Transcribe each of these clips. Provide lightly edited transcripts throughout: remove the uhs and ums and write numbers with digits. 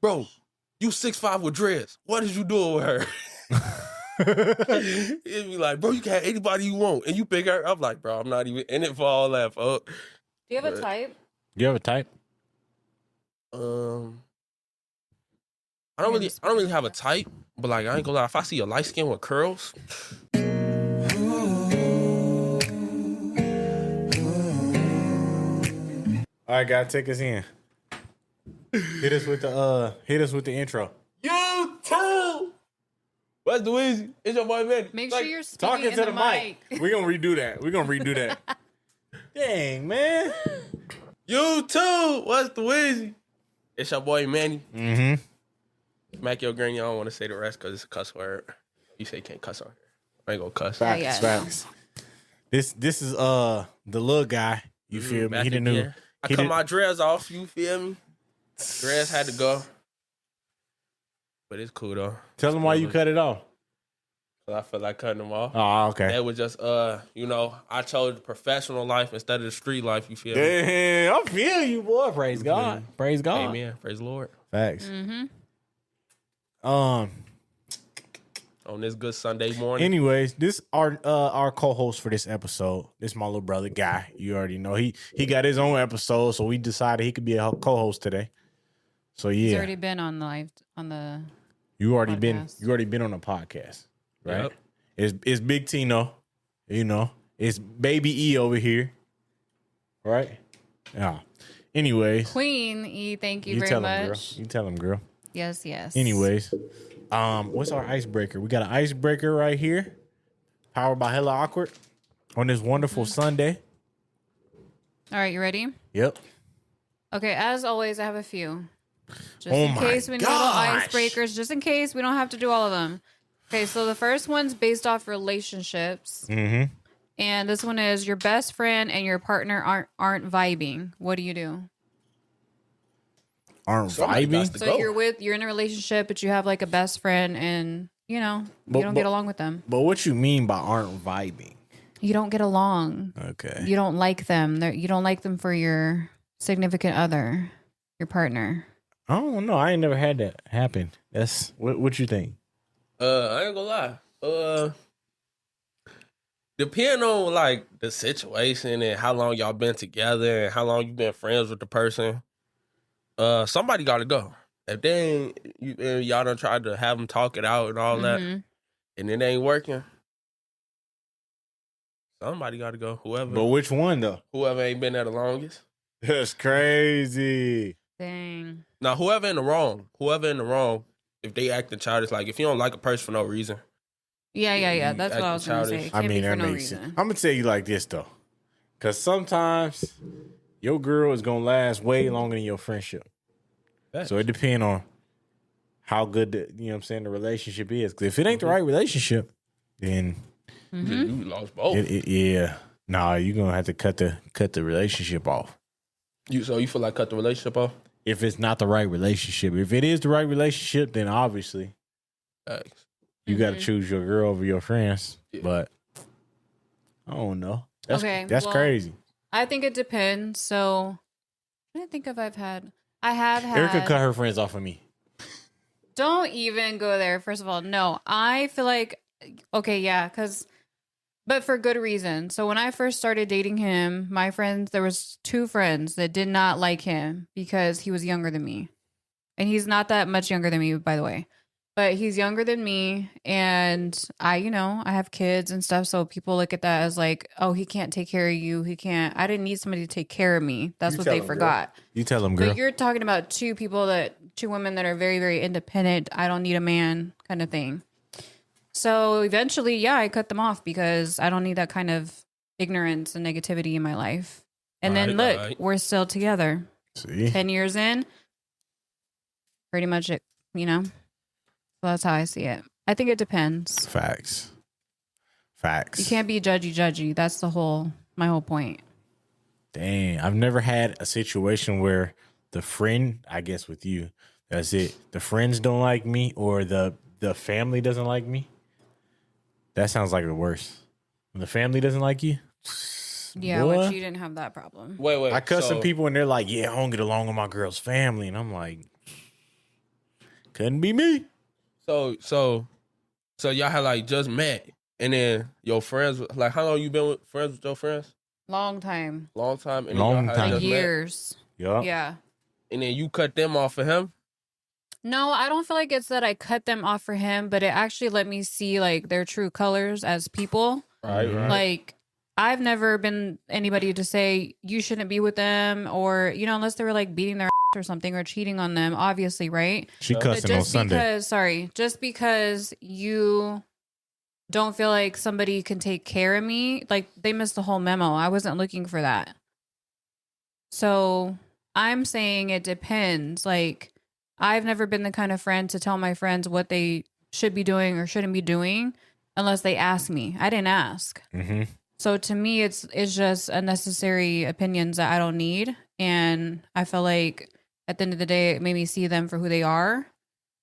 bro, you 6'5" with dreads. What is you doing with her? It'd be like, bro, you can have anybody you want, and you pick her. I'm like, bro, I'm not even in it for all that, fuck. Do you have a type? You have a type? I don't really have a type, but like I ain't gonna lie, if I see a light skin with curls, all right, guys, take us in. Hit us with the intro. you too. What's the Weezy? It's your boy Manny. Make sure you're speaking Talking in to the the mic. We're gonna redo that. Dang, man. You too. What's the Weezy? It's your boy Manny. Mm-hmm. Smack your granny. I don't want to say the rest because it's a cuss word. You say you can't cuss on here. I ain't gonna cuss. Facts. This is the little guy. You feel me? He the new. I cut my dreads off. You feel me? Dreads had to go, but it's cool though. Tell him why you cut it off. I feel like cutting them off. Oh, okay. That was just I chose the professional life instead of the street life. You feel me? Damn, I feel you, boy. Praise God. Praise God. Amen. Praise the Lord. Facts. Mm-hmm. On this good Sunday morning. Anyways, this our co-host for this episode. This my little brother Guy. You already know he got his own episode, so we decided he could be a co-host today. So yeah, He's already been on the you already podcast. been on a podcast, right? Yep. It's Big Tino, you know. It's Baby E over here, right? Yeah. Anyways, Queen E. Thank you very tell much. him, girl. You tell him, girl. Yes. Anyways, what's our icebreaker? We got an icebreaker right here, powered by Hella Awkward, on this wonderful Sunday. All right, you ready? Yep. Okay, as always, I have a few. Just Oh in my case we need little gosh. icebreakers, just in case we don't have to do all of them. Okay, so the first one's based off relationships. Mm-hmm. And this one is your best friend and your partner aren't vibing. What do you do? Aren't Somebody vibing? gots to So go. you're in a relationship, but you have like a best friend and you don't get along with them. But what you mean by aren't vibing? You don't get along. Okay. You don't like them. You don't like them for your significant other, your partner. I don't know. I ain't never had that happen. That's what you think? I ain't gonna lie. Depending on like the situation and how long y'all been together and how long you been friends with the person, somebody got to go. If they ain't, y'all done tried to have them talk it out and all that, Mhm. and it ain't working, somebody got to go. But which one though? Whoever ain't been there the longest. That's crazy. Dang. Now, whoever in the wrong, if they acting childish, like if you don't like a person for no reason. Yeah. That's what I was going to say. childish. It can't be for that no makes sense. reason. I'm gonna tell you like this though, because sometimes your girl is gonna last way longer than your friendship. Facts. So it depends on how good the relationship is. Because if it ain't the right relationship, then Mm-hmm. You lost both. you're gonna have to cut the relationship off. So you feel like cut the relationship off? If it's not the right relationship. If it is the right relationship, then obviously Facts. you got to choose your girl over your friends. Yeah. But I don't know. That's Well, crazy. I think it depends. So I didn't think if I have had. Erika cut her friends off of me. Don't even go there. First of all, no. I feel like, okay, yeah, but for good reason. So when I first started dating him, my friends, there was 2 friends that did not like him because he was younger than me. And he's not that much younger than me, by the way. But he's younger than me. And I have kids and stuff. So people look at that as like, oh, he can't take care of you. I didn't need somebody to take care of me. That's what they forgot. You tell them, girl. But you're talking about 2 women that are very, very independent. I don't need a man kind of thing. So eventually, yeah, I cut them off because I don't need that kind of ignorance and negativity in my life. And then look, we're still together. See? 10 years in, pretty much it, So that's how I see it. I think it depends. Facts. You can't be judgy. That's my whole point. Dang, I've never had a situation where the friend, I guess with you, that's it. The friends don't like me or the family doesn't like me. That sounds like the worst. When the family doesn't like you. Yeah, boy, which you didn't have that problem. Wait. I cut some people and they're like, yeah, I don't get along with my girl's family. And I'm like, Couldn't be me. So y'all had like just met, and then your friends like how long you been friends with your friends? Long time. Long time. And then Long y'all had time. just met? Years. Yup. Yeah. And then you cut them off for him. No, I don't feel like it's that I cut them off for him, but it actually let me see like their true colors as people. Right. Like I've never been anybody to say you shouldn't be with them, or unless they were like beating their ass or something or cheating on them, obviously, right? She But cussing on Sunday. Just because you don't feel like somebody can take care of me, like they missed the whole memo. I wasn't looking for that. So I'm saying it depends. Like I've never been the kind of friend to tell my friends what they should be doing or shouldn't be doing unless they ask me. I didn't ask. Mm-hmm. So to me, it's just unnecessary opinions that I don't need. And I feel like at the end of the day, it made me see them for who they are.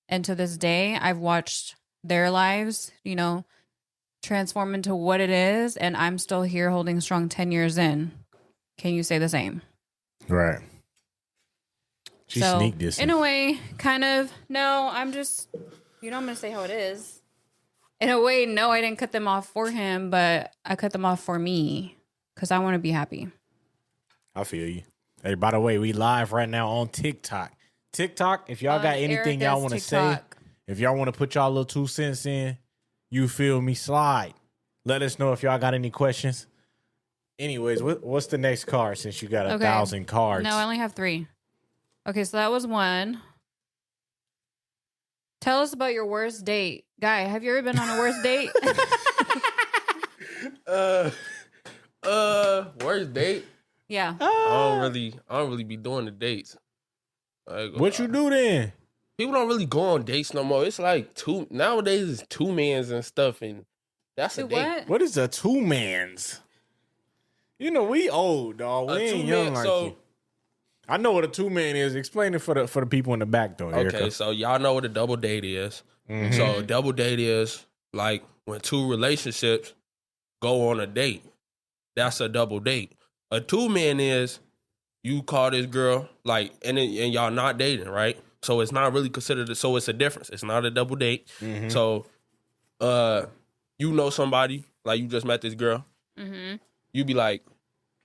And to this day, I've watched their lives, transform into what it is. And I'm still here holding strong 10 years in. Can you say the same? Right. She sneaked this. In a way, kind of. No, I'm just, I'm going to say how it is. In a way, no, I didn't cut them off for him, but I cut them off for me because I want to be happy. I feel you. Hey, by the way, we live right now on TikTok. TikTok, if y'all got anything y'all want to say, if y'all want to put y'all little 2 cents in, you feel me, slide. Let us know if y'all got any questions. Anyways, what's the next card since you got 1,000 cards? No, I only have 3. Okay, so that was 1. Tell us about your worst date. Guy, have you ever been on a worst date? Worst date? Yeah. I don't really be doing the dates. What you do then? People don't really go on dates no more. It's like nowadays it's 2-mans and stuff, and that's a date. What is a 2-mans? We old, dog. We ain't young like you. I know what a 2-man is. Explain it for the people in the back, though, Erika. Okay, so y'all know what a double date is. Mm-hmm. So a double date is like when 2 relationships go on a date. That's a double date. A 2-man is you call this girl and y'all not dating, right? So it's not really considered. So it's a difference. It's not a double date. Mm-hmm. So, somebody like you just met this girl. Mm-hmm. You be like,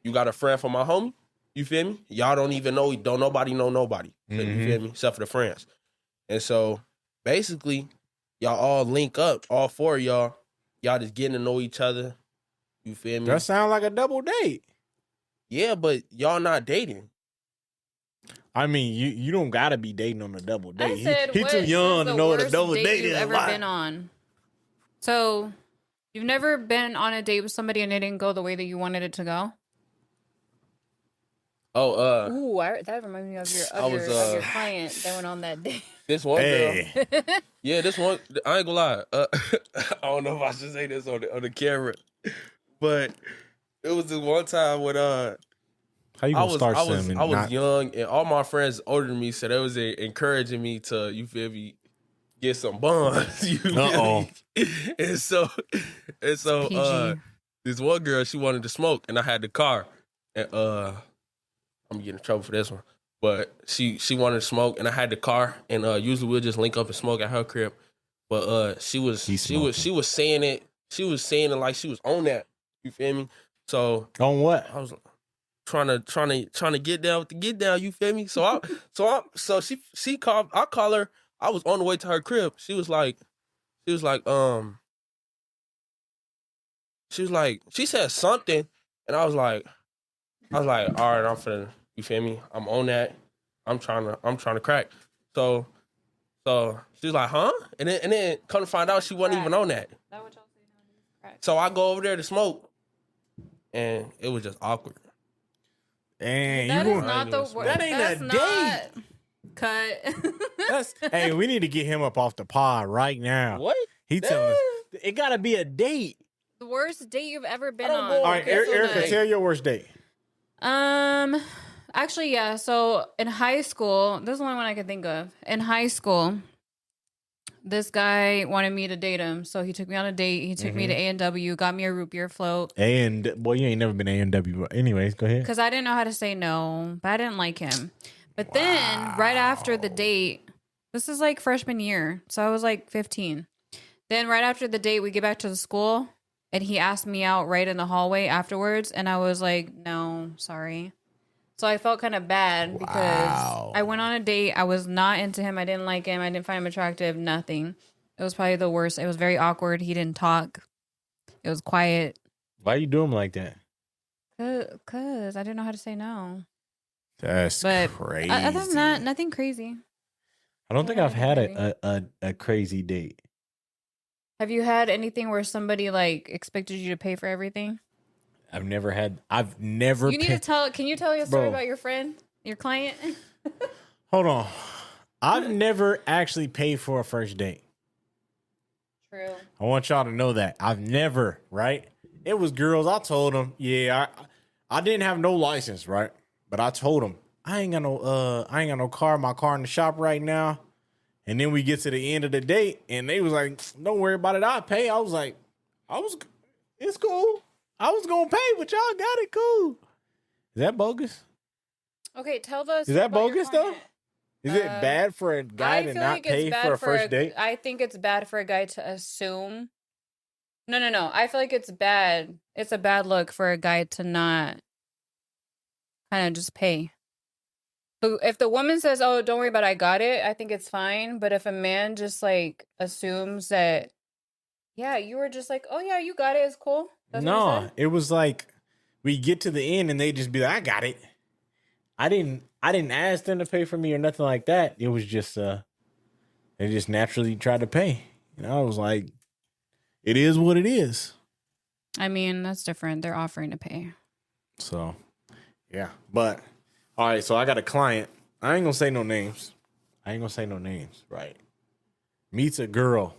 you got a friend for my homie. You feel me? Y'all don't even know. Don't nobody know nobody. Mm-hmm. You feel me? Except for the friends. And so basically, y'all all link up. All 4 of y'all just getting to know each other. You feel me? That sound like a double date. Yeah, but y'all not dating. I mean, you don't gotta be dating on a double date. I said, he too young to know what a double date you've is. ever been on? So you've never been on a date with somebody and it didn't go the way that you wanted it to go? Oh, that reminds me of your client that went on that date. This one girl. Yeah, this one. I ain't gonna lie. I don't know if I should say this on the camera, but it was this one time when how you gonna start something? I was young, and all my friends older than me, so they was encouraging me to, you feel me, get some buns. You feel me? And so this one girl, she wanted to smoke, and I had the car, and I'm gonna get in trouble for this one, but she wanted to smoke, and I had the car, and usually we'll just link up and smoke at her crib, but she was saying it like she was on that. You feel me? So on what? I was trying to get down with the get down. You feel me? So she called. I call her. I was on the way to her crib. She was like, she said something, and I was like, all right, I'm finna. You feel me? I'm on that. I'm trying to crack. So she was like, huh? And then come to find out she wasn't even on that. That what y'all say now? Crack. So I go over there to smoke, and it was just awkward. And that is not the word. That ain't a date. Cut. Hey, we need to get him up off the pod right now. What? He telling us it gotta be a date. The worst date you've ever been on. All right, Erika, tell your worst date. Actually, yeah. So in high school, this is the only one I can think of. In high school, this guy wanted me to date him, so he took me on a date. He took me to A&W, got me a root beer float. You ain't never been A&W. Anyways, go ahead. Because I didn't know how to say no, but I didn't like him. But then, right after the date, This is like freshman year. So I was like 15. Then right after the date, we get back to the school and he asked me out right in the hallway afterwards. And I was like, no, sorry. So I felt kind of bad because I went on a date. I was not into him. I didn't like him. I didn't find him attractive. Nothing. It was probably the worst. It was very awkward. He didn't talk. It was quiet. Why you do him like that? Because I didn't know how to say no. That's crazy. Other than that, nothing crazy. I don't think I've had a crazy date. Have you had anything where somebody like expected you to pay for everything? I've never. You need to tell. Can you tell your story about your friend, your client? Hold on. I've never actually paid for a first date. True. I want y'all to know that. I've never, right? It was girls. I told them, yeah, I didn't have no license, right? But I told them, I ain't got no car. My car in the shop right now. And then we get to the end of the date, and they was like, don't worry about it. I'll pay. I was like, it's cool. I was going to pay, but y'all got it. Cool. Is that bogus? Okay, tell us. Is that bogus, though? Is it bad for a guy to not pay for a first date? I think it's bad for a guy to assume. No. I feel like it's bad. It's a bad look for a guy to not kind of just pay. But if the woman says, oh, don't worry about it, I got it, I think it's fine. But if a man just like assumes that, yeah, you were just like, oh, yeah, you got it, it's cool. That's no, it was like we get to the end and they just be like, I got it. I didn't ask them to pay for me or nothing like that. It was just they just naturally tried to pay. And I was like, it is what it is. I mean, that's different. They're offering to pay. So, yeah. But, all right, so I got a client. I ain't going to say no names. Right? Meets a girl.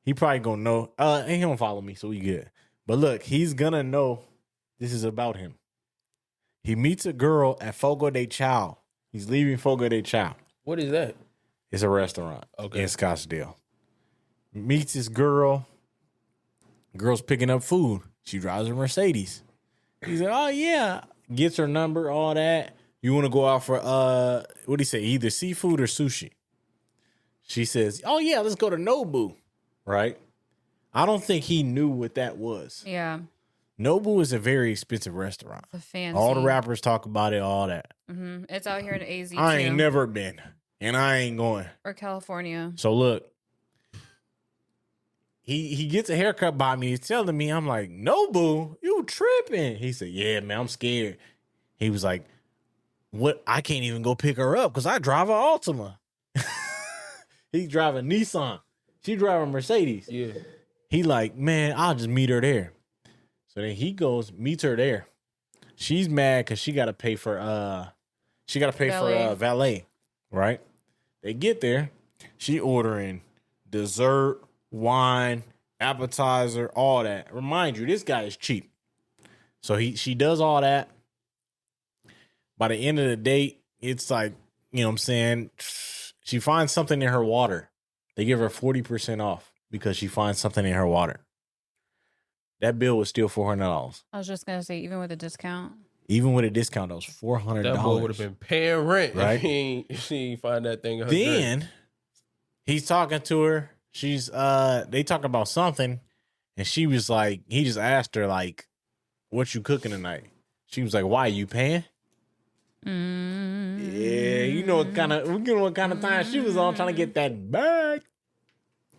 He probably going to know. And he don't follow me, so we good. But look, he's going to know this is about him. He meets a girl at Fogo de Chao. He's leaving Fogo de Chao. What is that? It's a restaurant in Scottsdale. Meets this girl. Girl's picking up food. She drives a Mercedes. He's like, oh, yeah. Gets her number, all that. You want to go out for, what do you say, either seafood or sushi? She says, oh, yeah, let's go to Nobu. Right? I don't think he knew what that was. Yeah. Nobu is a very expensive restaurant. It's a fancy. All the rappers talk about it, all that. Mm-hmm. It's out here in AZ too. I ain't never been, and I ain't going. Or California. So look, he gets a haircut by me. He's telling me, I'm like, Nobu, you tripping. He said, yeah, man, I'm scared. He was like, what? I can't even go pick her up because I drive an Altima. He's driving Nissan. She driving Mercedes. Yeah. He like, man, I'll just meet her there. So then he goes, meets her there. She's mad because she got to pay for valet, right? They get there. She ordering dessert, wine, appetizer, all that. Remind you, this guy is cheap. So she does all that. By the end of the date, it's like, you know what I'm saying? She finds something in her water. They give her 40% off because she finds something in her water. That bill was still $400. I was just going to say, even with a discount. Even with a discount, that was $400. That boy would have been paying rent right? if she ain't find that thing in her Then drink. He's talking to her. She's they talk about something, and she was like, he just asked her like, "What you cooking tonight?" She was like, "Why, you paying?" Yeah, you know what kind of time she was on, trying to get that bag.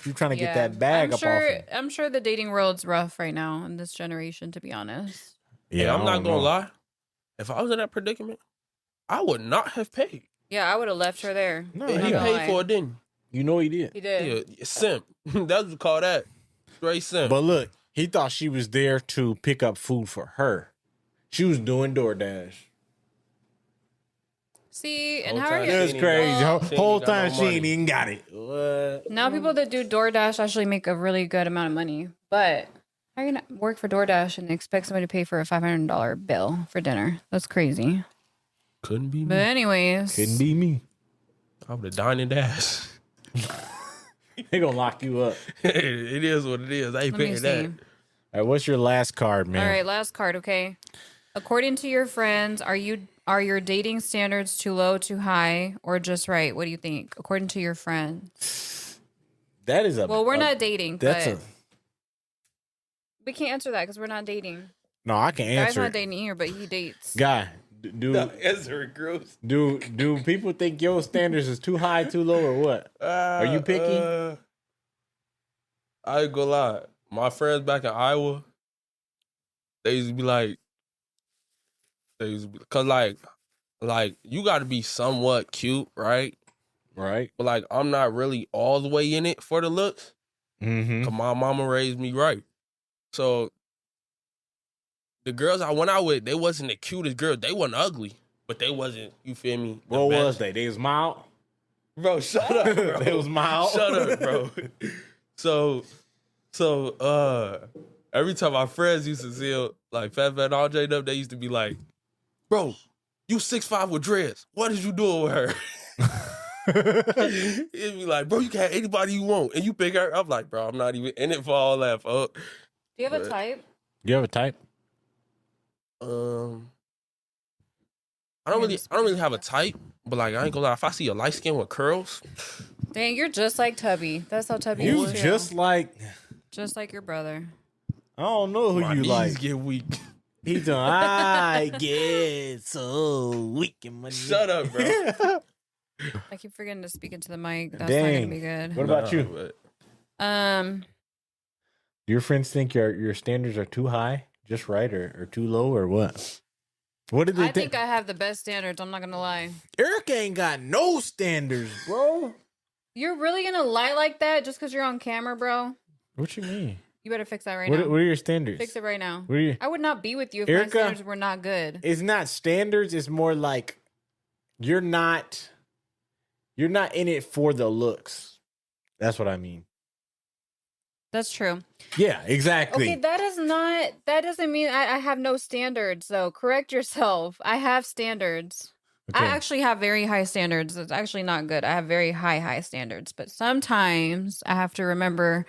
She was trying to get that bag off him. I'm sure the dating world's rough right now in this generation, to be honest. Yeah, hey, I'm not gonna lie. If I was in that predicament, I would not have paid. Yeah, I would have left her there. No, He paid for it, didn't you know he did. He did. Yeah, simp. That's what we call that. Straight simp. But look, he thought she was there to pick up food for her. She was doing DoorDash. See, and Whole how are time you? It's crazy. Whole got time no she ain't money. even got it. What? Now people that do DoorDash actually make a really good amount of money. But how are you gonna work for DoorDash and expect somebody to pay for a $500 bill for dinner? That's crazy. Couldn't be me. But anyways, Couldn't be me. I would have dined and dashed. They gonna lock you up. It is what it is. I ain't let me paying see. that. All right, what's your last card, man? All right, last card. Okay. According to your friends, are you Are your dating standards too low, too high, or just right? What do you think, according to your friends? That is Well, we're not dating, that's but we can't answer that because we're not dating. No, I can Guy's answer. not it. dating either, but he dates. Guy, Answer Cruze. do people think your standards is too high, too low, or what? Are you picky? I ain't gonna lie. My friends back in Iowa, they used to be like, cause like you got to be somewhat cute, right? Right. But like I'm not really all the way in it for the looks. Mm-hmm. Cause my mama raised me right. So the girls I went out with, they wasn't the cutest girls. They wasn't ugly, but they wasn't. You feel me? What was they? They was mild. Bro, shut up, bro. They was mild. Shut up, bro. So every time my friends used to see like Fat RJ up, they used to be like, bro, you 6'5" with dreads. What is you doing with her? It'd be like, bro, you can have anybody you want, and you pick her. I'm like, bro, I'm not even in it for all that, folks. Do you have a type? You have a type? I don't really have a type, but like I ain't gonna lie, if I see a light skin with curls, Dang, you're just like Tubby. That's how Tubby You is too. just like your brother. I don't know who my you knees like. get weak. He's doing. I get so weak in my. Shut up, bro. I keep forgetting to speak into the mic. That's not Dang. gonna be good. What about you? Um, Do your friends think your standards are too high, just right, or too low, or what? What did they I think I have the best standards. I'm not gonna lie. Erika ain't got no standards, bro. You're really gonna lie like that just because you're on camera, bro? What you mean? You better fix that right What now. are your standards? Fix it right now. What are you? I would not be with you if Erika, my standards were not good. It's not standards. It's more like you're not in it for the looks. That's what I mean. That's true. Yeah, exactly. Okay, that doesn't mean I have no standards though. Correct yourself. I have standards. Okay. I actually have very high standards. It's actually not good. I have very high standards, but sometimes I have to remember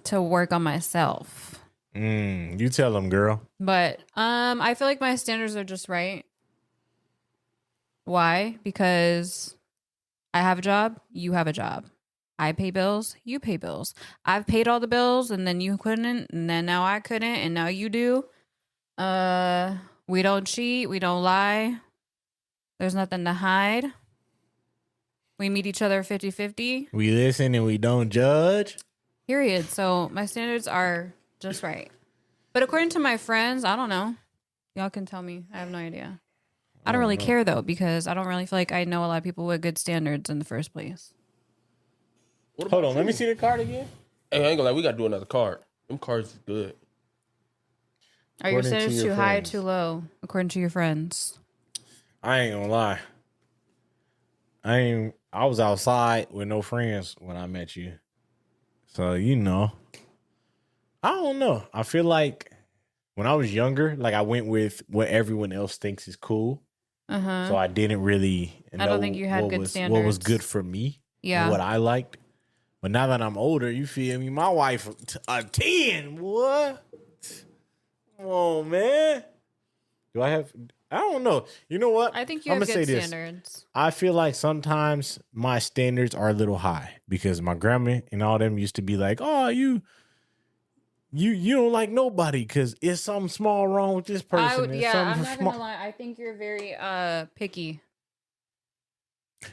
to work on myself. You tell them, girl. But I feel like my standards are just right. Why? Because I have a job, you have a job. I pay bills, you pay bills. I've paid all the bills and then you couldn't, and then now I couldn't, and now you do. We don't cheat, we don't lie. There's nothing to hide. We meet each other 50-50. We listen and we don't judge. Period. So my standards are just right. But according to my friends, I don't know. Y'all can tell me. I have no idea. I don't really care though, because I don't really feel like I know a lot of people with good standards in the first place. Hold on, let me see the card again. Hey, I ain't gonna lie, we gotta do another card. Them cards is good. Are your According to standards your too high or friends. too low, according to your friends? I ain't gonna lie. I was outside with no friends when I met you. So, you know. I don't know. I feel like when I was younger, like I went with what everyone else thinks is cool. Uh-huh. So I didn't really know I don't think you had what good was standards. good for me. Yeah. And what I liked. But now that I'm older, you feel me? My wife, a 10. What? Come on, man. I don't know. You know what? I think you I'm have gonna good say this. standards. I feel like sometimes my standards are a little high because my grandma and all them used to be like, "Oh, you don't like nobody because it's something small wrong with this person." I'm not gonna lie. I think you're very picky.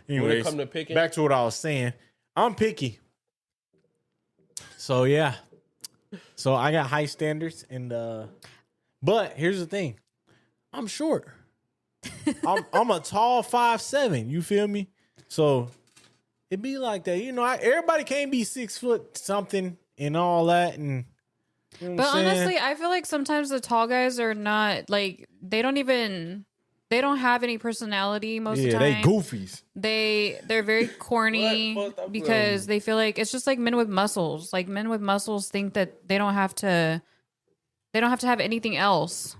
When it Anyways, come to picking, back to what I was saying. I'm picky. So yeah. So I got high standards and but here's the thing. I'm short. I'm a tall 5'7", you feel me? So it be like that. You know, everybody can't be 6 foot something and all that and you know what But I'm saying? honestly, I feel like sometimes the tall guys are not like they don't have any personality most of the time. they goofies. They're very corny What? Fuck, because they feel like it's just like men with muscles. Like men with muscles think that they don't have to have anything else.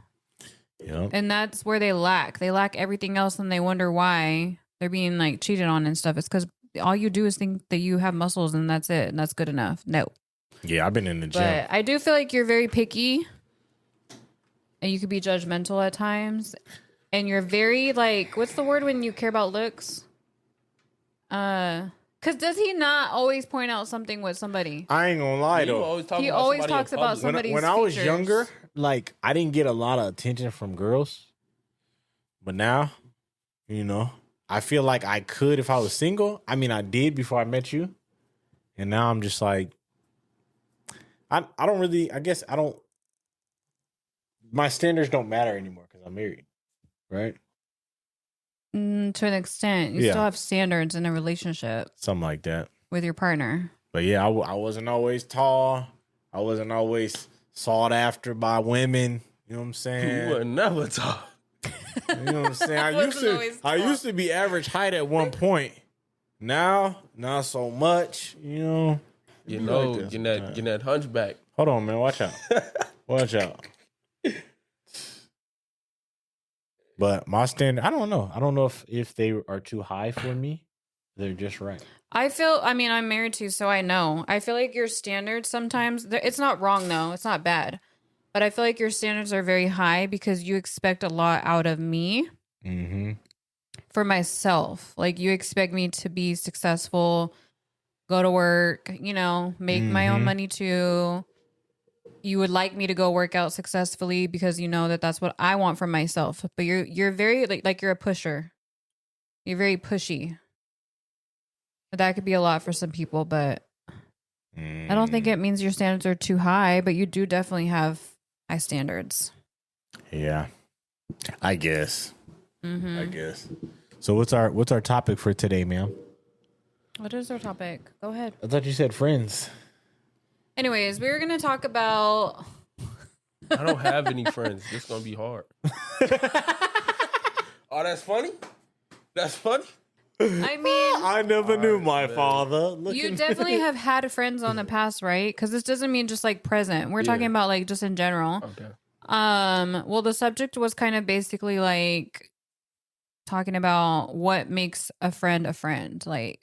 Yeah. And that's where they lack. They lack everything else and they wonder why they're being like cheated on and stuff. It's because all you do is think that you have muscles and that's it. And that's good enough. No. Yeah, I've been in the gym. But I do feel like you're very picky and you could be judgmental at times. and you're very like, what's the word when you care about looks? Because does he not always point out something with somebody? I ain't gonna lie You though. always talk He about always somebody in talks about public. somebody's When I was features. younger, like I didn't get a lot of attention from girls, but now, you know, I feel like I could if I was single. I mean, I did before I met you, and now I'm just like, I don't really. I guess I don't. My standards don't matter anymore because I'm married, right? To an extent, you Yeah. still have standards in a relationship Something like that. with your partner. But yeah, I wasn't always tall. I wasn't always sought after by women. You know what I'm You saying? would never talk. You know what I'm saying? I Wasn't always used to be average height at one point. Now, not so much. You know. You Be know, like this getting that hunchback. Hold on, man. Watch out. Watch out. But my standard, I don't know. I don't know if they are too high for me. They're just right. I mean, I'm married too, so I know. I feel like your standards sometimes, it's not wrong though. It's not bad. But I feel like your standards are very high because you expect a lot out of me for myself. Like you expect me to be successful, go to work, you know, make my own money too. You would like me to go work out successfully because you know that that's what I want for myself. But you're very like you're a pusher. You're very pushy. But that could be a lot for some people, but I don't think it means your standards are too high, but you do definitely have high standards. Yeah. I guess. I guess. So what's our topic for today, ma'am? What is our topic? Go ahead. I thought you said friends. Anyways, we were going to talk about... I don't have any friends. This is gonna be hard. Oh, that's funny? That's funny? I mean, I never knew my father. you definitely have had friends on the past, right? Because this doesn't mean just like present. We're talking about like just in general. Okay. Well, the subject was kind of basically like talking about what makes a friend a friend. Like,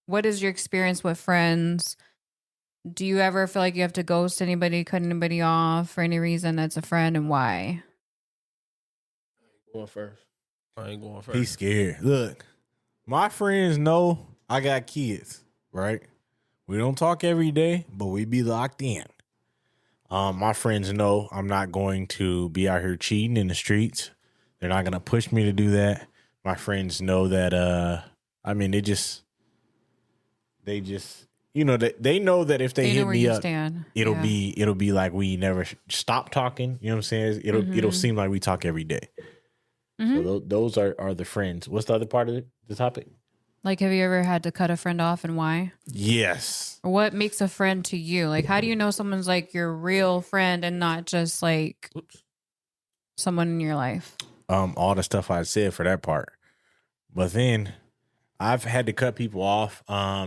what is your experience with friends? Do you ever feel like you have to ghost anybody, cut anybody off for any reason that's a friend, and why? Going first. I ain't going first. He's scared. Look, my friends know I got kids, right? We don't talk every day, but we be locked in. My friends know I'm not going to be out here cheating in the streets. They're not going to push me to do that. My friends know that, I mean, they just, you know, they know that if they hit me up, it'll be like we never stop talking. You know what I'm saying? It'll seem like we talk every day. So those are the friends. What's the other part of the topic? Like, have you ever had to cut a friend off and why? Yes. Or what makes a friend to you? Like, how do you know someone's like your real friend and not just like someone in your life? All the stuff I said for that part. But then I've had to cut people off. I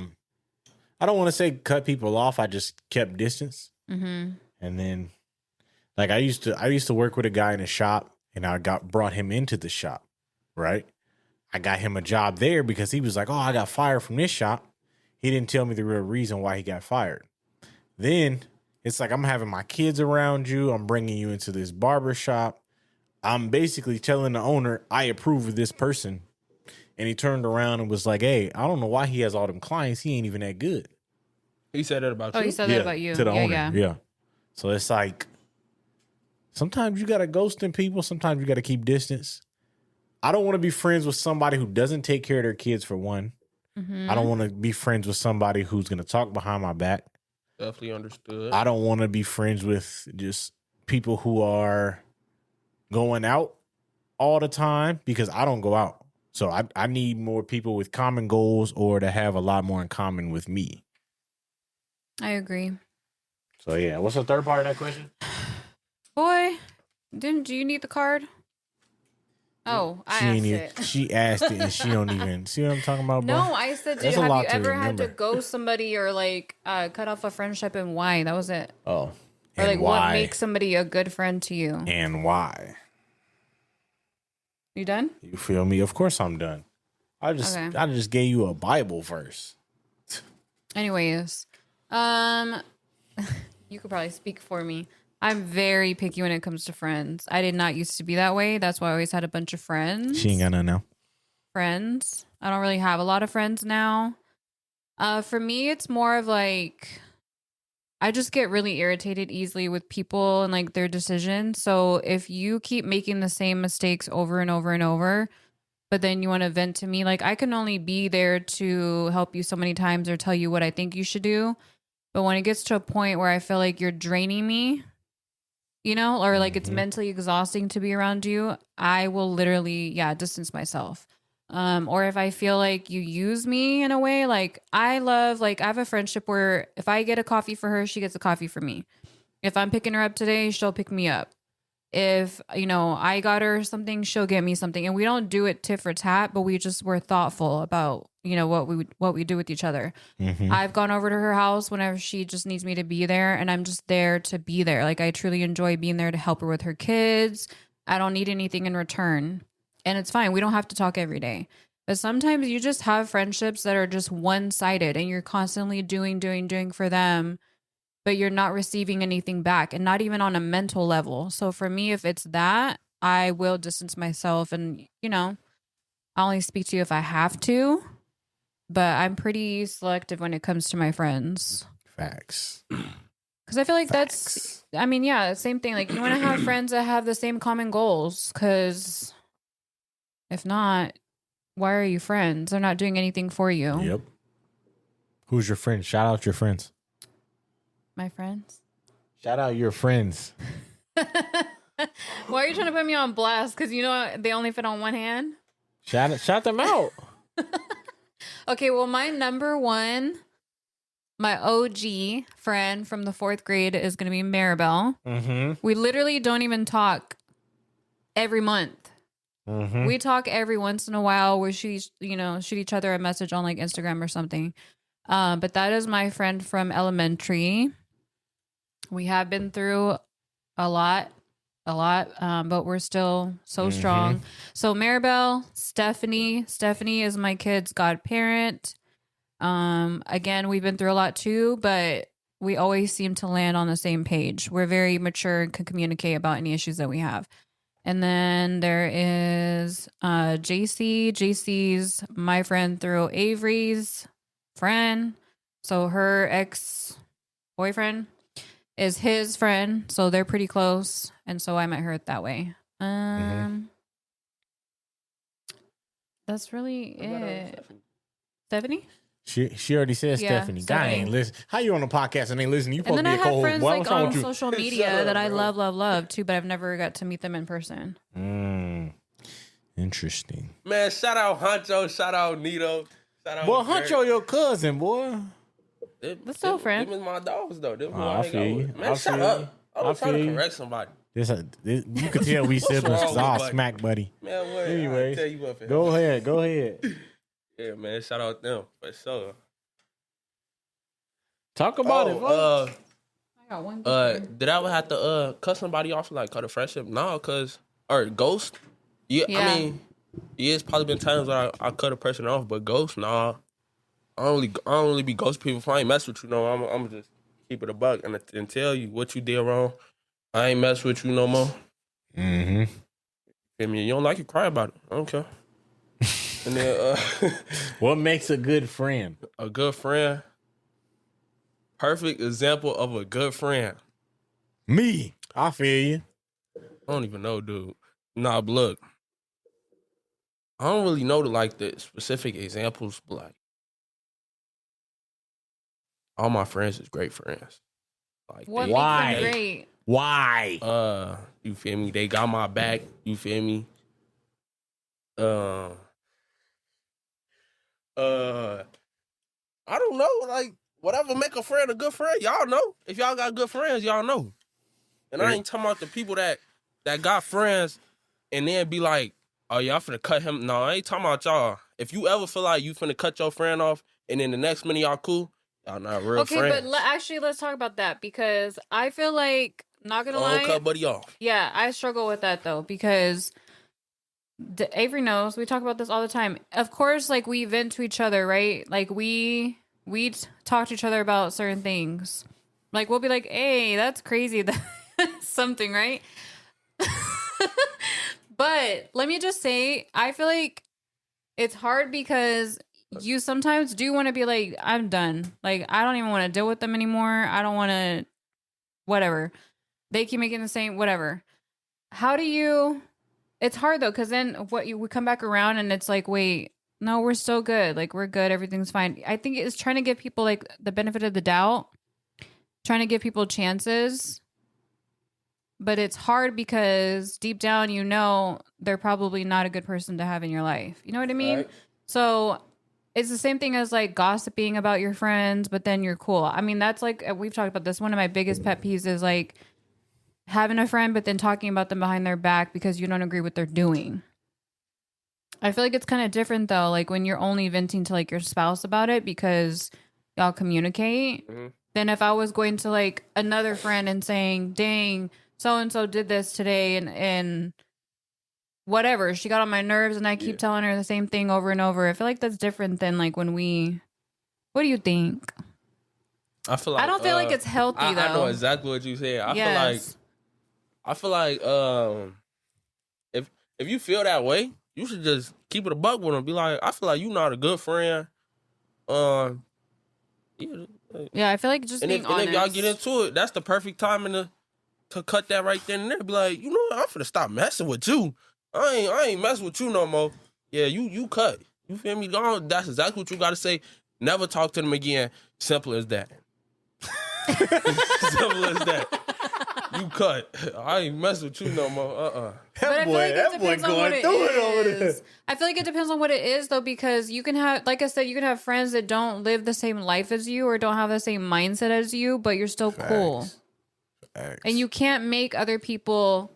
don't want to say cut people off. I just kept distance. And then like I used to work with a guy in a shop and I brought him into the shop, right? I got him a job there because he was like, oh, I got fired from this shop. He didn't tell me the real reason why he got fired. Then it's like, I'm having my kids around you. I'm bringing you into this barber shop. I'm basically telling the owner, I approve of this person. And he turned around and was like, hey, I don't know why he has all them clients. He ain't even that good. He said that about you? Oh, he said that about you. To the owner. Yeah. So it's like, sometimes you got to ghost in people. Sometimes you got to keep distance. I don't want to be friends with somebody who doesn't take care of their kids, for one. I don't want to be friends with somebody who's going to talk behind my back. Definitely understood. I don't want to be friends with just people who are going out all the time because I don't go out. So I need more people with common goals or to have a lot more in common with me. I agree. So, yeah. What's the third part of that question? Boy, do you need the card? Oh, I asked it. She asked it and she don't even see what I'm talking about, bro? No, I said, have you ever had to ghost somebody or like cut off a friendship and why? That was it. Oh. Or like what makes somebody a good friend to you? And why? You done? You feel me? Of course I'm done. I just gave you a Bible verse. Anyways, you could probably speak for me. I'm very picky when it comes to friends. I did not used to be that way. That's why I always had a bunch of friends. She ain't got none now. Friends. I don't really have a lot of friends now. For me, it's more of like I just get really irritated easily with people and like their decisions. So if you keep making the same mistakes over and over and over, but then you want to vent to me, like I can only be there to help you so many times or tell you what I think you should do. But when it gets to a point where I feel like you're draining me, you know, or like it's mentally exhausting to be around you, I will literally, distance myself. Or if I feel like you use me in a way, like I have a friendship where if I get a coffee for her, she gets a coffee for me. If I'm picking her up today, she'll pick me up. If, I got her something, she'll get me something. And we don't do it tit for tat, but we're thoughtful about, what we do with each other. I've gone over to her house whenever she just needs me to be there, and I'm just there to be there. Like I truly enjoy being there to help her with her kids. I don't need anything in return. And it's fine. We don't have to talk every day. But sometimes you just have friendships that are just one-sided and you're constantly doing for them, but you're not receiving anything back and not even on a mental level. So for me, if it's that, I will distance myself and, I only speak to you if I have to, but I'm pretty selective when it comes to my friends. Facts. Because I feel like same thing. Like you want to have friends that have the same common goals, because if not, why are you friends? They're not doing anything for you. Yep. Who's your friend? Shout out your friends. My friends? Shout out your friends. Why are you trying to put me on blast? Because they only fit on one hand? Shout them out. Okay, well, my number one, my OG friend from the 4th grade is going to be Maribel. We literally don't even talk every month. We talk every once in a while where shoot each other a message on like Instagram or something. But that is my friend from elementary. We have been through a lot, but we're still so strong. So Maribel, Stephanie is my kid's godparent. Again, we've been through a lot too, but we always seem to land on the same page. We're very mature and can communicate about any issues that we have. And then there is JC. JC's my friend through Avery's friend. So her ex-boyfriend is his friend. So they're pretty close. And so I met her that way. That's really it. Stephanie? She already said Stephanie. God ain't listen. How you on the podcast and ain't listening? You supposed and then to be I have friends like on you? social media that I love too, but I've never got to meet them in person. Interesting. Man, shout out Huncho, shout out Nito. Shout out boy, Huncho your cousin, boy. That's still a friend. Them is my dogs, though. Them I feel you. Man, shut up. I was trying to correct somebody. You can tell we siblings. It's all smack, buddy. Man, what? Anyways, tell you what. Go ahead. Yeah, man, shout out them for sure. Talk about it. I got one. Did I ever have to cut somebody off, like cut a friendship? No, or ghost. Yeah, I mean, it's probably been times where I cut a person off, but ghost, nah. I don't really be ghost people. If I ain't mess with you, no, I'm just keep it a buck and tell you what you did wrong. I ain't mess with you no more. I mean, you don't like it, cry about it. I don't care. And then, what makes a good friend? A good friend. Perfect example of a good friend. Me. I feel you. I don't even know, dude. Nah, but look. I don't really know the specific examples, but like all my friends is great friends. Like what why? makes them great? Why? You feel me? They got my back. You feel me? I don't know. Like, whatever make a friend a good friend, y'all know. If y'all got good friends, y'all know. And I ain't talking about the people that got friends and then be like, oh, y'all finna cut him. No, I ain't talking about y'all. If you ever feel like you finna cut your friend off and then the next minute y'all cool, y'all not real friends. Okay, but actually, let's talk about that because I feel like, not gonna lie. Don't cut buddy off. Yeah, I struggle with that though because Avery knows we talk about this all the time. Of course, like we vent to each other, right? Like we talk to each other about certain things. Like we'll be like, "Hey, that's crazy." something, right? But let me just say, I feel like it's hard because you sometimes do want to be like, I'm done. Like, I don't even want to deal with them anymore. I don't want to, whatever. They keep making the same, whatever. How do you, it's hard though, because then we come back around and it's like, wait, no, we're still good. Like, we're good. Everything's fine. I think it's trying to give people like the benefit of the doubt, trying to give people chances. But it's hard because deep down, you know, they're probably not a good person to have in your life. You know what I mean? Right. So it's the same thing as like gossiping about your friends, but then you're cool. I mean, that's like, we've talked about this. One of my biggest pet peeves is like having a friend, but then talking about them behind their back because you don't agree with what they're doing. I feel like it's kind of different though. Like when you're only venting to like your spouse about it because y'all communicate. Mm-hmm. Then if I was going to like another friend and saying, dang, so-and-so did this today and whatever, she got on my nerves and I keep telling her the same thing over and over. I feel like that's different than like when what do you think? I feel like I don't feel like it's healthy though. I know exactly what you said. I feel like if you feel that way, you should just keep it a buck with them. Be like, I feel like you're not a good friend. Yeah, I feel like just being honest. And if y'all get into it, that's the perfect timing to cut that right then and there. Be like, you know what? I'm finna stop messing with you. I ain't messing with you no more. Yeah, you cut. You feel me? That's exactly what you gotta say. Never talk to them again. Simple as that. Simple as that. You cut. I ain't messing with you no more. That boy going through it over there. I feel like it depends on what it is though, because you can have, like I said, you can have friends that don't live the same life as you or don't have the same mindset as you, but you're still cool. Facts. And you can't make other people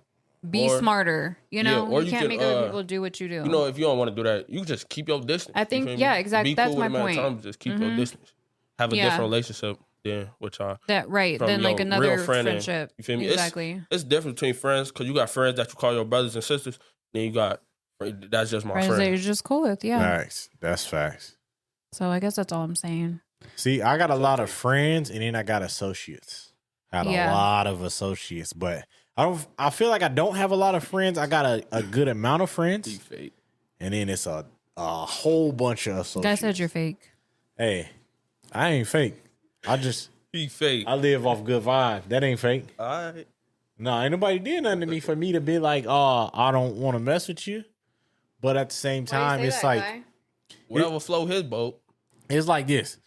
be smarter, you know? Or you can't make other people do what you do. You know, if you don't want to do that, you just keep your distance. I think, yeah, exactly. Be That's cool my with them at point. times, just keep your distance. Have a different relationship than with y'all. That right. From Then like your another real friend friendship. You feel me? Exactly. It's different between friends because you got friends that you call your brothers and sisters. Then you got that's just my friends friend. that you're just cool with, yeah. Facts. That's facts. So I guess that's all I'm saying. See, I got a lot of friends and then I got associates. I got a lot of associates, but I feel like I don't have a lot of friends. I got a good amount of friends. Be fake. And then it's a whole bunch of associates. Guy said you're fake. Hey, I ain't fake. Be fake. I live off good vibes. That ain't fake. All right. No, ain't nobody did nothing to me for me to be like, oh, I don't want to mess with you. But at the same time, it's like whatever float his boat. It's like this.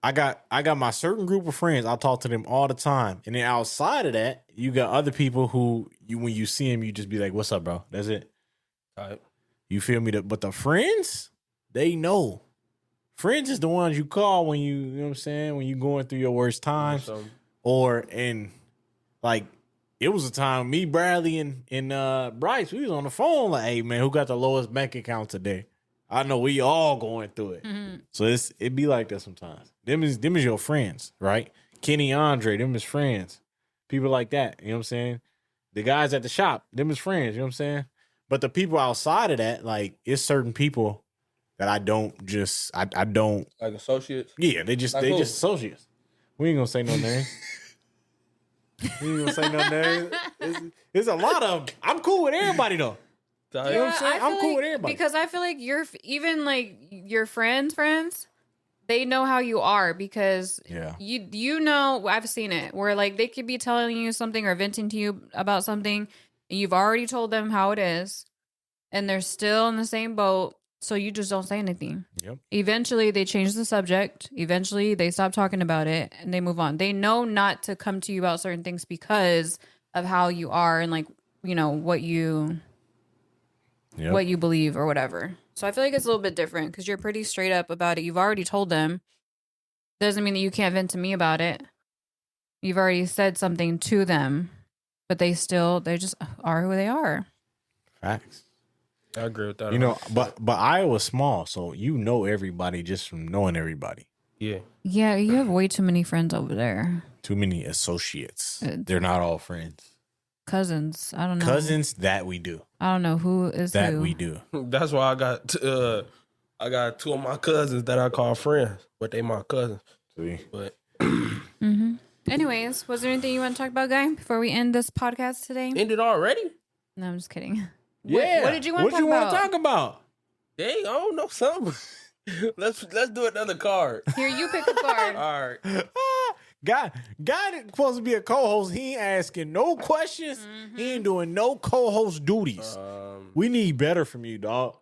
I got my certain group of friends. I talk to them all the time. And then outside of that, you got other people who when you see them, you just be like, what's up, bro? That's it. All right. You feel me? But the friends, they know. Friends is the ones you call when you know what I'm saying, when you going through your worst times. Like it was a time me, Bradley, and Bryce, we was on the phone like, hey man, who got the lowest bank account today? I know we all going through it. Mm-hmm. So it be like that sometimes. Them is your friends, right? Kenny, Andre, them is friends. People like that, you know what I'm saying? The guys at the shop, them is friends, you know what I'm saying? But the people outside of that, like, it's certain people that I don't like associates. Yeah, they just associates. We ain't gonna say no names. We ain't gonna say no names. It's a lot of them. I'm cool with everybody though. You know what I'm saying? I'm cool with everybody. Because I feel like even like your friends, they know how you are because you know, I've seen it where like they could be telling you something or venting to you about something and you've already told them how it is and they're still in the same boat. So you just don't say anything. Yep. Eventually they change the subject. Eventually they stop talking about it and they move on. They know not to come to you about certain things because of how you are and like, you know, what you believe or whatever. So I feel like it's a little bit different because you're pretty straight up about it. You've already told them. Doesn't mean that you can't vent to me about it. You've already said something to them, but they just are who they are. Facts. I agree with that. You know, but Iowa's small, so you know everybody just from knowing everybody. Yeah. Yeah, you have way too many friends over there. Too many associates. They're not all friends. Cousins. I don't know. Cousins, that we do. I don't know who is that who. we do. That's why I got two of my cousins that I call friends, but they my cousins. See? But mm-hmm. Anyways, was there anything you want to talk about, Guy, before we end this podcast today? Ended already? No, I'm just kidding. Yeah. What did you want to talk about? What you want to talk about? Dang, I don't know something. let's do another card. Here, you pick a card. All right. God is supposed to be a co-host. He ain't asking no questions. He ain't doing no co-host duties. We need better from you, dog.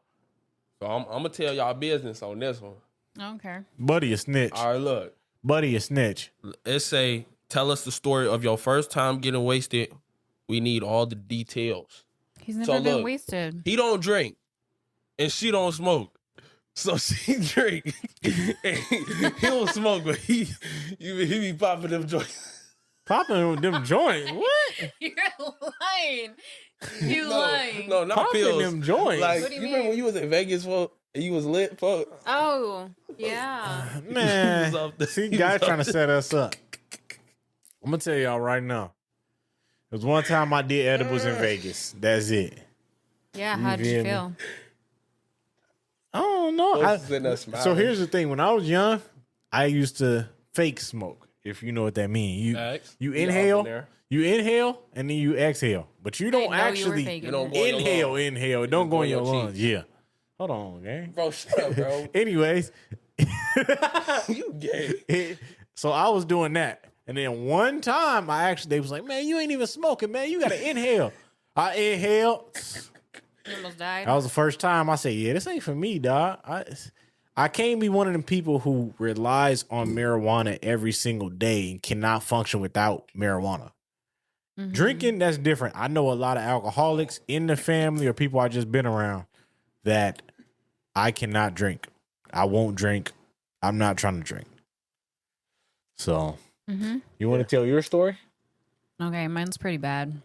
So I'm gonna tell y'all business on this one. Okay. Buddy a snitch. All right, look. Buddy a snitch. Let's say, tell us the story of your first time getting wasted. We need all the details. He's never been wasted. He don't drink, and she don't smoke. So she drink. And he don't smoke, but he be popping them joints. Popping them joints. What? You're lying. You lying. No, not Popping pills. them joints. Like, What do you you remember mean? when you was in Vegas, folk, and you was lit, folk? Oh, yeah. Man. He was off the- See, he guy was trying to off the- set us up. I'm going to tell y'all right now. There was one time I did edibles in Vegas. That's it. Yeah, how did you feel me? feel? I don't know. Folks sitting there smiling. So here's the thing. When I was young, I used to fake smoke, if you know what that means. Facts. You Be off in inhale, there. and then you exhale. But you don't know you were actually faking You don't it. go in your inhale, lungs. inhale. It don't go in your cheeks. lungs. Yeah. Hold on, gang. Bro, shut up, bro. Anyways, You gay. so I was doing that. And then one time they was like, man, you ain't even smoking, man. You got to inhale. I inhaled. You almost died. That was the first time I said, yeah, this ain't for me, dog. I can't be one of them people who relies on marijuana every single day and cannot function without marijuana. Drinking, that's different. I know a lot of alcoholics in the family or people I just been around that I cannot drink. I won't drink. I'm not trying to drink. So, you want to tell your story? Okay, mine's pretty bad.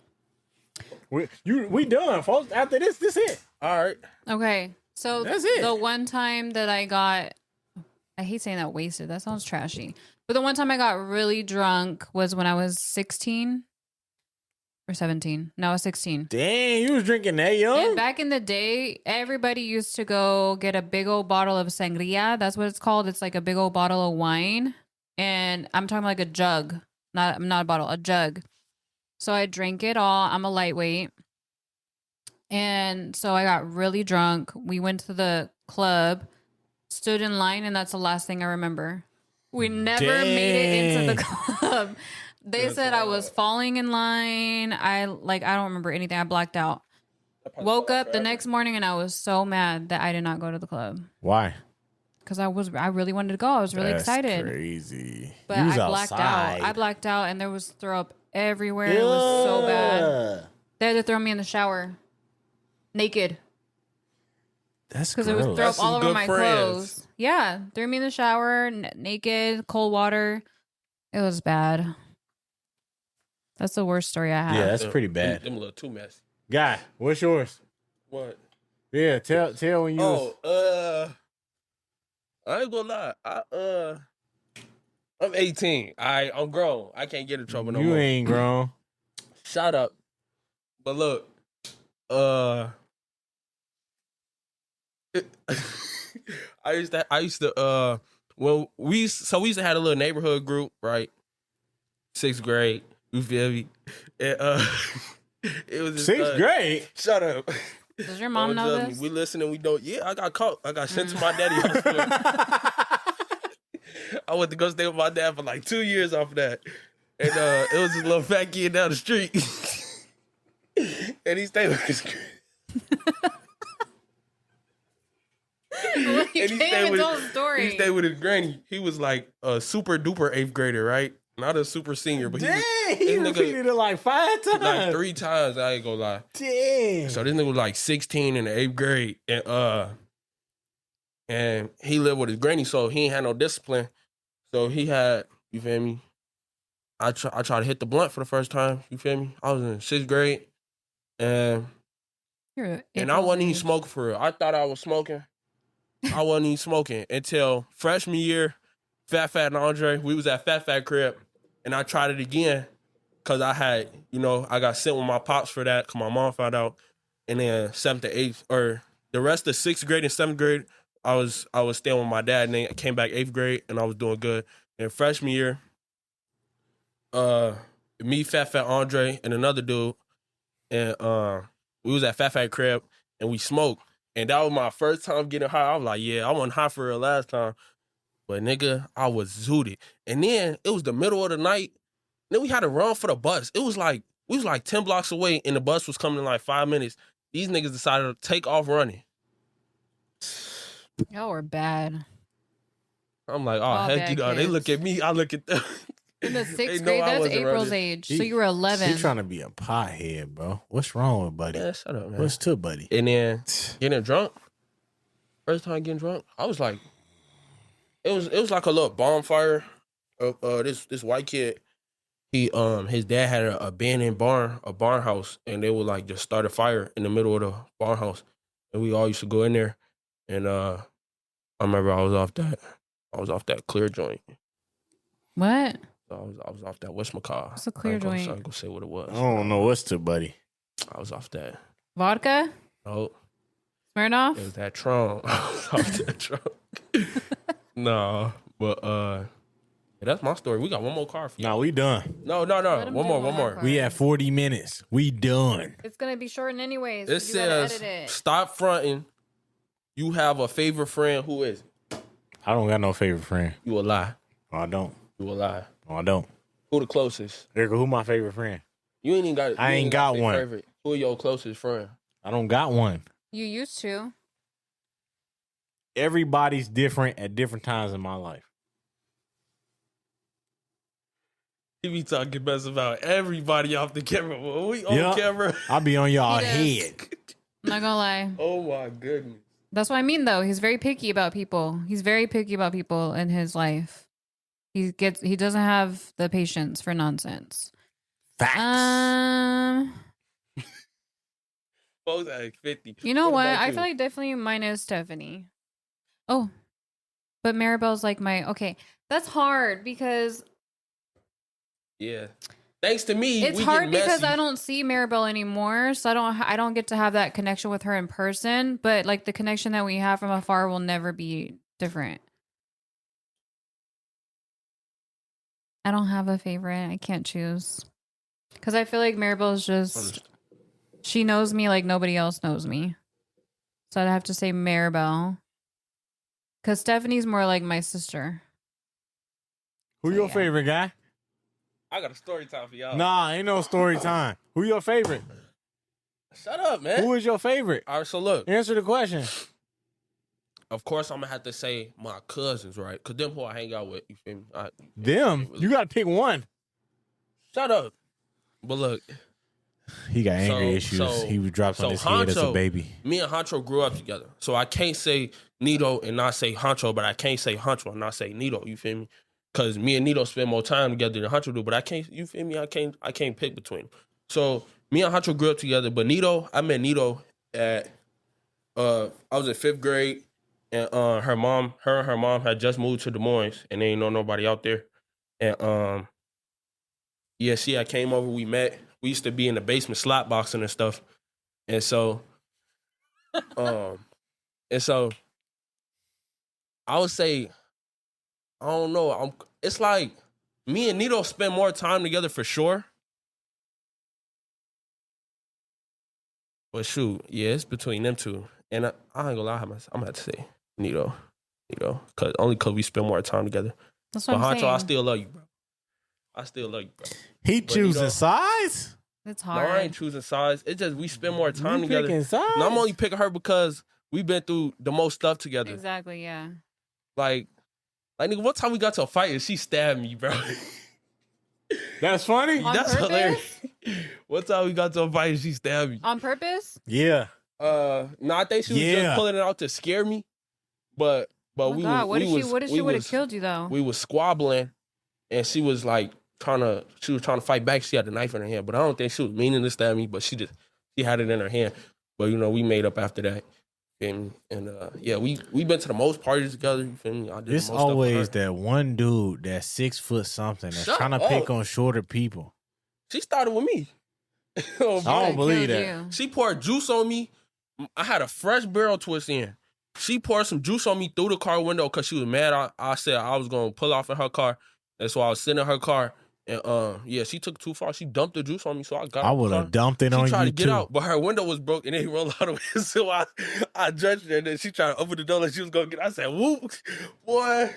We done, folks. After this it. All right. Okay, so That's it. the one time that I got, I hate saying that wasted. That sounds trashy. But the one time I got really drunk was when I was 16 or 17. No, I was 16. Dang, you was drinking that young? And back in the day, everybody used to go get a big old bottle of sangria. That's what it's called. It's like a big old bottle of wine. And I'm talking like a jug, not a bottle, a jug. So I drank it all. I'm a lightweight. And so I got really drunk. We went to the club, stood in line, and that's the last thing I remember. We never made it into the club. They said I was falling in line. I don't remember anything. I blacked out. Woke up the next morning and I was so mad that I did not go to the club. Why? Because I really wanted to go. I was really excited. Crazy. But You was I blacked outside. out. I blacked out and there was throw up everywhere. It was so bad. They had to throw me in the shower. Naked. That's Because it was throw That's up all some over good my friends. clothes. Yeah. Threw me in the shower, naked, cold water. It was bad. That's the worst story I have. Yeah, that's pretty bad. Them a little too messy. Guy, what's yours? What? Yeah, tell when you was... I ain't gonna lie. I'm 18. I'm grown. I can't get in trouble no You more. ain't grown. Shut up. But look, I used to we used to have a little neighborhood group, right? 6th grade. You feel me? And, it was this, 6th grade? Shut up. Does your mom know Don't judge this? me. We listening. We don't. Yeah, I got caught. I got sent to my daddy house. I went to go stay with my dad for like 2 years off of that. And it was this little fat kid down the street. And he stayed with his You and he can't stayed even with tell the story. He stayed with his granny. He was like a super duper 8th grader, right? Not a super senior, but Dang, he he was, this repeated it like 5 times. like 3 times. I ain't gonna lie. Damn. So this nigga was like 16 in the 8th grade, and he lived with his granny, so he ain't had no discipline. So he had, you feel me? I tried to hit the blunt for the first time. You feel me? I was in 6th grade, and I wasn't even smoking for real. I thought I was smoking. I wasn't even smoking until freshman year. Fat and Andre, we was at Fat crib, and I tried it again because I had, I got sent with my pops for that because my mom found out. And then 7th to 8th, or the rest of 6th grade and 7th grade, I was staying with my dad, and then I came back 8th grade, and I was doing good. And freshman year, me, Fat Andre, and another dude, and we was at Fat crib and we smoked, and that was my first time getting high. I was like, yeah, I wasn't high for real last time, but nigga, I was zooted. And then it was the middle of the night. Then we had to run for the bus. It was like we was like 10 blocks away, and the bus was coming in like 5 minutes. These niggas decided to take off running. Y'all were bad. I'm like, oh, All heck, bad you know, they kids. look at me, I look at them. In the They 6th know grade, I that's wasn't April's running. age. So you were 11. He trying to be a pothead, bro. What's wrong with buddy? Man, shut up, man. What's to buddy? And then getting drunk. First time getting drunk, I was like, it was like a little bonfire. This white kid, his dad had an abandoned barn house, and they would like just start a fire in the middle of the barn house, and we all used to go in there, and I remember I was off that clear joint. What? So I was off that whatchamacallit. What's a clear joint? I ain't gonna say what it was. I don't know what's to buddy. I was off that. Vodka? Oh, Smirnoff? it was that Tron. I was off that Tron. No, but yeah, that's my story. We got one more car for you. Nah, we done. No. Let 'em One do more. one more. We at 40 minutes. We done. It's going to be shortened anyways. It You gotta says, edit it. stop fronting. You have a favorite friend. Who is it? I don't got no favorite friend. You a lie. No, I don't. You a lie. No, I don't. Who the closest? Erika, who my favorite friend? You ain't even got. I you ain't got a one. favorite. Who your closest friend? I don't got one. You used to. Everybody's different at different times in my life. He be talking best about everybody off the camera. When we on Yup. camera. I'll be on y'all He does. head. I'm not going to lie. Oh my goodness. That's what I mean, though. He's very picky about people. He's very picky about people in his life. He doesn't have the patience for nonsense. Facts. Folks at 50. You know what? about I you? feel like definitely mine is Stephanie. Oh, but Maribel's like okay. That's hard because Yeah. Thanks to me, it's we hard get because messy. I don't see Maribel anymore, so I don't get to have that connection with her in person. But like the connection that we have from afar will never be different. I don't have a favorite. I can't choose because I feel like Maribel's just she knows me like nobody else knows me. So I'd have to say Maribel because Stephanie's more like my sister. Who So, your yeah. favorite guy? I got a story time for y'all. Nah, ain't no story time. Who your favorite? Shut up, man. Who is your favorite? All right, so look. Answer the question. Of course, I'm gonna have to say my cousins, right? Cause them who I hang out with, you feel me? Them. You got to pick one. Shut up. But look, He got anger So- issues. so- He was dropped so on his head as a Honcho- baby. me and Honcho grew up together, so I can't say Nito and not say Honcho, but I can't say Honcho and not say Nito. You feel me? Cause me and Nito spend more time together than Honcho do, but I can't. You feel me? I can't pick between them. So me and Honcho grew up together, but I met Nito at I was in 5th grade, and her and her mom had just moved to Des Moines, and they ain't know nobody out there, and yeah, she had came over. We met. We used to be in the basement slot boxing and stuff, and so I would say, I don't know. It's like me and Nito spend more time together for sure. But shoot, yeah, it's between them two. And I ain't gonna lie, I'm gonna have to say Nito. Only cause we spend more time together. That's what But I'm Honcho, saying. I still love you, bro. I still love you, bro. He But choosing Nito- size? It's No, hard. I ain't choosing sides. It's just we spend more time You together. picking size? And I'm only picking her because we've been through the most stuff together. Exactly. Yeah. Like nigga, one time we got to a fight and she stabbed me, bro. That's funny? On That's purpose? hilarious. One time we got to a fight and she stabbed me. On purpose? Yeah. No, I think she was Yeah. just pulling it out to scare me. But Oh we my God, was, what if she would have killed you though? We was squabbling, and she was like trying to fight back. She had the knife in her hand, but I don't think she was meaning to stab me. But she had it in her hand. But we made up after that. And yeah, we been to the most parties together. You feel me? I did the It's most stuff with always her. that one dude that's 6 foot something that's Shut trying to up. pick on shorter people. She started with me. Oh, I bro. don't believe Killed that. you. She poured juice on me. I had a fresh barrel twist in. She poured some juice on me through the car window because she was mad. I said I was going to pull off in her car. That's why I was sitting in her car. And yeah, she took too far. She dumped the juice on me, so I got. I would have dumped it She on tried you to get too. out, but her window was broke and it rolled out of it. So I judged her, and then she tried to open the door like she was gonna get. I said, "Whoop, boy, You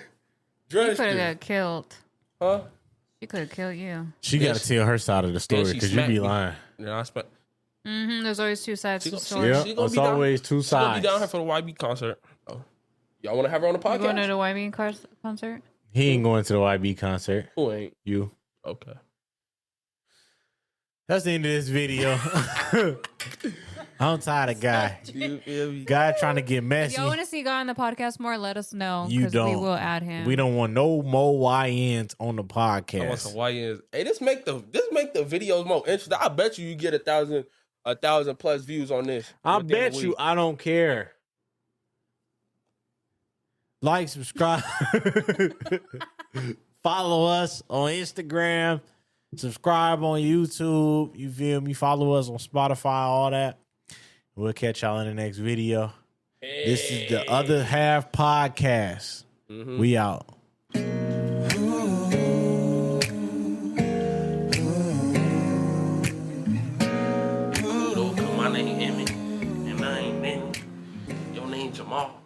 dressed could have her, got killed. huh?" She could have killed you. She Then got to tell her side of the story she because you smacked be me. lying. Yeah, I spent. There's always two sides She to the gon- story. Yeah, she gonna it's be down- always two She's gonna be down here sides. for the YB concert. Oh, y'all want to have her on the You going to podcast? the YB concert? He ain't going to the YB concert. Who ain't? You. Okay. That's the end of this video. I'm tired of guy. You feel me? Guy trying to get If messy. y'all want to see Guy on the podcast more, let us know. You 'cause don't. We will add him. We don't want no more YNs on the I want some podcast. YNs. Hey, this make the videos more interesting. I bet you get 1,000 plus views on this. I within a bet you week. I don't care. Like, subscribe. Follow us on Instagram. Subscribe on YouTube. You feel me? Follow us on Spotify, all that. We'll catch y'all in the next video. This is the Other Half Podcast. We out. My name Emmett, and I ain't Benny. Your name Jamal.